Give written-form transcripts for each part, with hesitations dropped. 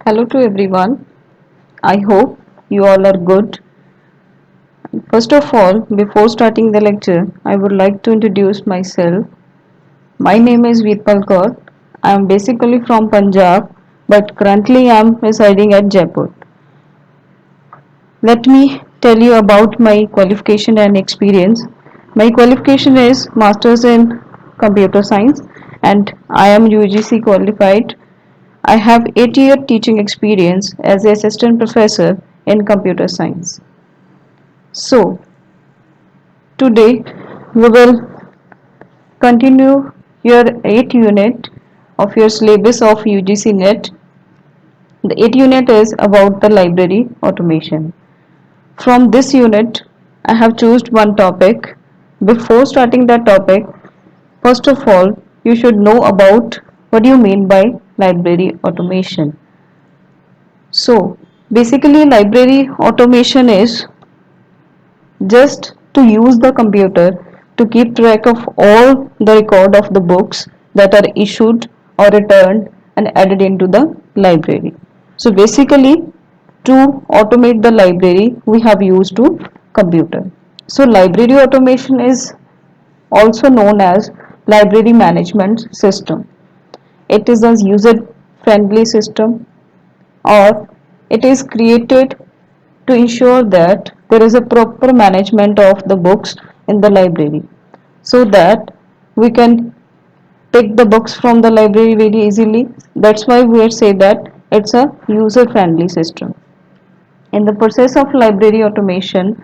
Hello to everyone. I hope you all are good. First of all, before starting the lecture, I would like to introduce myself. My name is Veerpal Kaur. I am basically from Punjab, but currently I am residing at Jaipur. Let me tell you about my qualification and experience. My qualification is Masters in Computer Science and I am UGC qualified. I have 8-year teaching experience as an assistant professor in computer science. So, today we will continue your 8th unit of your syllabus of UGC NET. The 8th unit is about the library automation. From this unit, I have chosen one topic. Before starting that topic, first of all, you should know about what do you mean by library automation. So, basically library automation is just to use the computer to keep track of all the record of the books that are issued or returned and added into the library. So basically to automate the library we have used to computer. So library automation is also known as library management system. It is a user friendly system or it is created to ensure that there is a proper management of the books in the library so that we can pick the books from the library very easily. That's why we say that it's a user friendly system. In the process of library automation,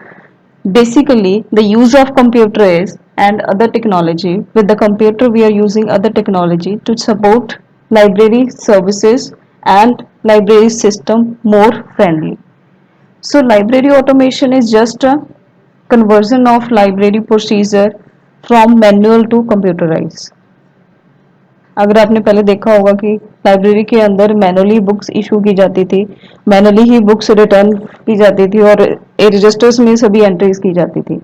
basically the use of computer is and other technology. With the computer we are using other technology to support library services and library system more friendly. So library automation is just a conversion of library procedure from manual to computerized. अगर आपने पहले देखा होगा कि library के अंदर manually books issue की जाती थी, मैनुअली ही बुक्स रिटर्न की जाती थी और रजिस्टर्स में सभी एंट्रीज की जाती थी.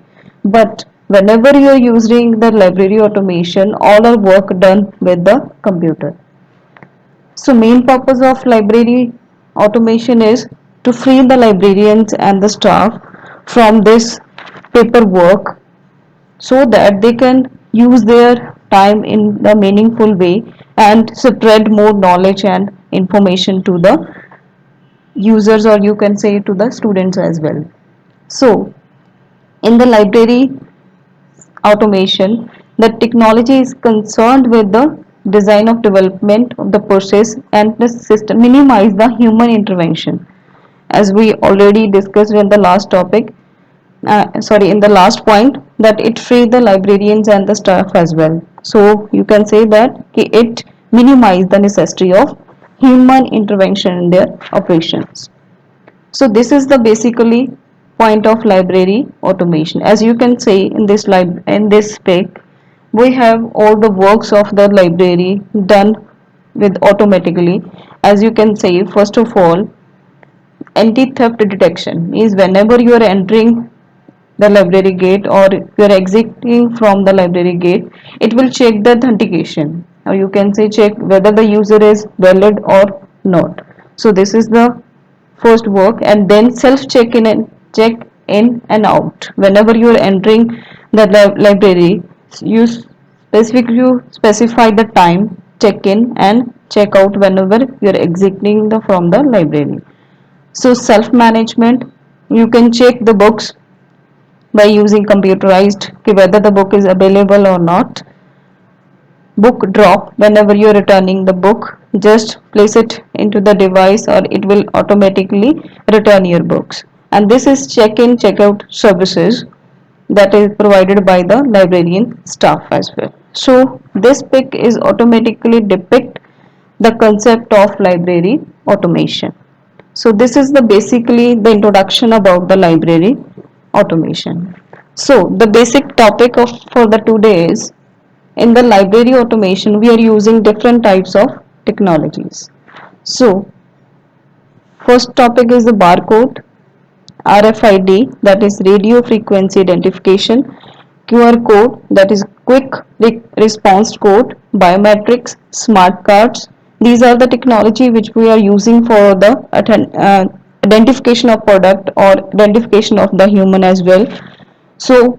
But whenever you are using the library automation, all are work done with the computer. So main purpose of library automation is to free the librarians and the staff from this paperwork so that they can use their time in the meaningful way and spread more knowledge and information to the users or you can say to the students as well. So in the library automation, the technology is concerned with the design of development of the process and the system minimize the human intervention. As we already discussed in the last topic, in the last point, that it frees the librarians and the staff as well. So you can say that it minimize the necessity of human intervention in their operations. So this is the basically point of library automation. As you can see in this spec, we have all the works of the library done with automatically. As you can see, first of all, anti-theft detection is whenever you are entering the library gate or you are exiting from the library gate, it will check the authentication or you can say check whether the user is valid or not. So this is the first work, and then self check in and out whenever you are entering the library. You specifically specify the time check in and check out whenever you are exiting from the library. So self management, you can check the books by using computerized whether the book is available or not. Book drop, whenever you are returning the book, just place it into the device or it will automatically return your books. And this is check in check out services that is provided by the librarian staff as well. So this pic is automatically depict the concept of library automation. So this is the basically the introduction about the library automation. So the basic topic of for the today is in the library automation we are using different types of technologies. So first topic is the barcode, RFID that is radio frequency identification, QR code that is quick response code, biometrics, smart cards, These are the technology which we are using for the identification of product or identification of the human as well. So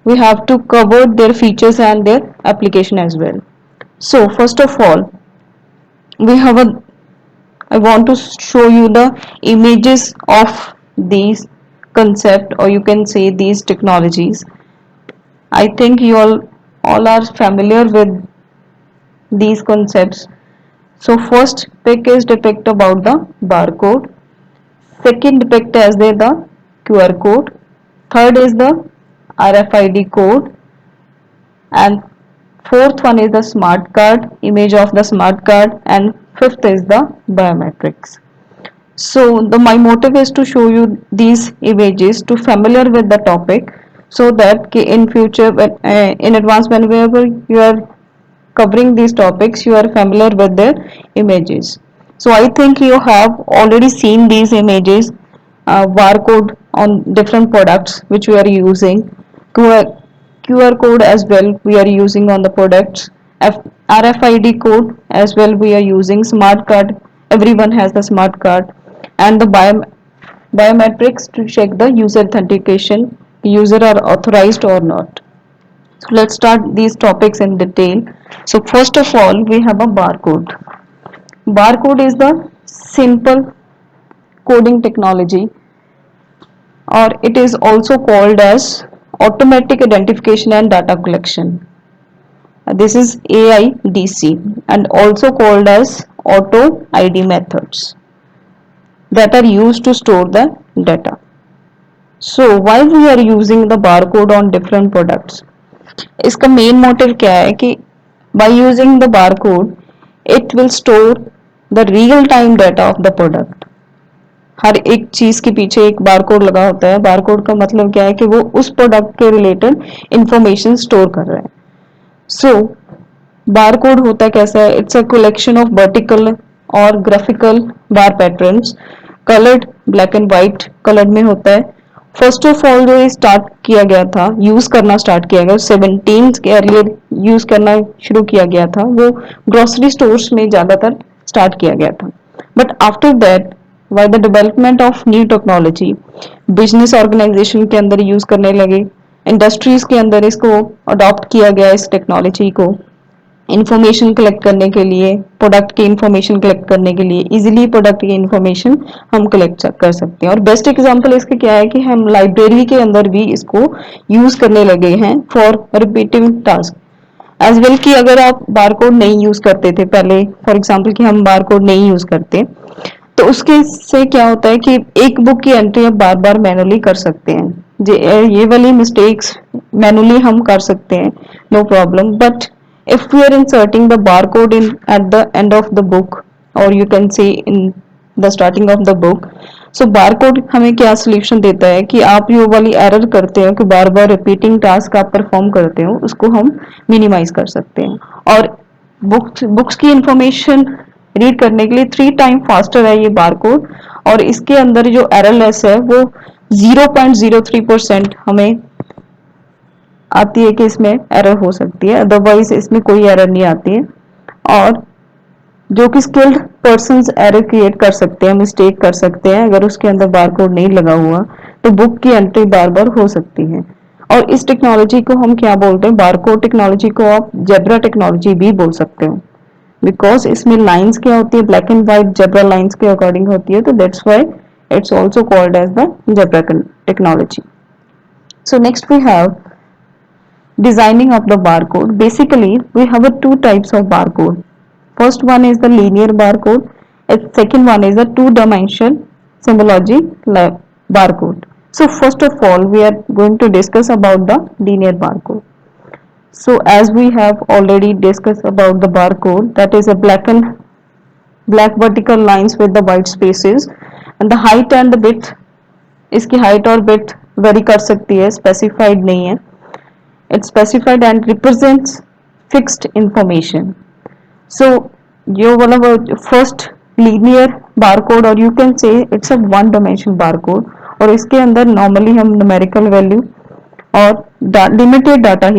we have to cover their features and their application as well. So first of all, we have a I want to show you the images of these concept, or you can say these technologies. I think you all are familiar with these concepts. So first pic is depict about the barcode. Second depict as the QR code. Third is the RFID code, and fourth one is the smart card, image of the smart card, and fifth is the biometrics. So my motive is to show you these images to familiar with the topic, so that in future in advance whenever you are covering these topics you are familiar with their images. So I think you have already seen these images, barcode on different products which we are using, QR code as well we are using on the products, RFID code as well we are using, smart card, everyone has the smart card, and the biometrics to check the user authentication, user are authorized or not. So let's start these topics in detail. So first of all, we have a barcode. Barcode is the simple coding technology, or it is also called as automatic identification and data collection. This is AIDC and also called as auto ID methods that are used to store the data. So why we are using the barcode on different products? इसका main motive क्या है कि by using the barcode it will store the real time data of the product. हर एक चीज के पीछे एक barcode लगा होता है. बारकोड का मतलब क्या है कि वो उस प्रोडक्ट के रिलेटेड इंफॉर्मेशन स्टोर कर रहा है. सो बारकोड होता कैसा है? It's a collection of vertical और graphical bar patterns, coloured black and white colour में होता है. फर्स्ट ऑफ ऑल जो ये स्टार्ट किया गया था, यूज करना स्टार्ट किया गया 17 के अर्लियर यूज करना शुरू किया गया था, वो ग्रोसरी स्टोर्स में ज्यादातर स्टार्ट किया गया था. But after that by the development of new technology business organization के अंदर यूज करने लगे, इंडस्ट्रीज के अंदर इसको अडॉप्ट किया गया इस टेक्नोलॉजी को इंफॉर्मेशन कलेक्ट करने के लिए, प्रोडक्ट की इंफॉर्मेशन कलेक्ट करने के लिए, इजीली प्रोडक्ट की इंफॉर्मेशन हम कलेक्ट कर सकते हैं. और बेस्ट एग्जांपल इसका क्या है कि हम लाइब्रेरी के अंदर भी इसको यूज करने लगे हैं for repeating task as well. कि अगर आप बारकोड नहीं यूज करते थे पहले, फॉर एग्जाम्पल कि हम बारकोड नहीं यूज करते, तो उसके से क्या होता है कि एक बुक की एंट्री आप बार बार मैनुअली कर सकते हैं. ये वाली मिस्टेक्स मैनुअली हम कर सकते हैं, no problem. But if we are inserting the barcode in at the end of the book, or you can say in the starting of the book, so barcode हमें क्या solution देता है कि आप जो वाली error करते हो कि बार बार repeating task आप perform करते हो, उसको हम minimize कर सकते हैं. और books की information read करने के लिए 3 टाइम faster है ये barcode, और इसके अंदर जो errorless है वो 0.03% हमें आती है कि इसमें एरर हो सकती है, अदरवाइज इसमें कोई एरर नहीं आती है. और जो कि स्किल्ड पर्संस एरर क्रिएट कर सकते हैं, मिस्टेक कर सकते हैं अगर उसके अंदर बारकोड नहीं लगा हुआ, तो बुक की एंट्री बार बार हो सकती है. और इस टेक्नोलॉजी को हम क्या बोलते हैं? बारकोड टेक्नोलॉजी को आप जेब्रा टेक्नोलॉजी भी बोल सकते हो, बिकॉज इसमें लाइंस क्या होती है? Black and white zebra lines के अकॉर्डिंग होती है, तो that's why it's also called as the zebra technology. So next we have designing of the barcode. Basically we have two types of barcode. First one is the linear barcode, and second one is the two dimensional symbology barcode. So first of all we are going to discuss about the linear barcode. So as we have already discussed about the barcode, that is a black vertical lines with the white spaces, and the height and the width, इसकी height और width vary कर सकती है, specified नहीं है. It's specified and represents fixed information. So जो मतलब first linear barcode, और you can say it's a one dimension barcode, और इसके अंदर normally हम numerical value और limited data ही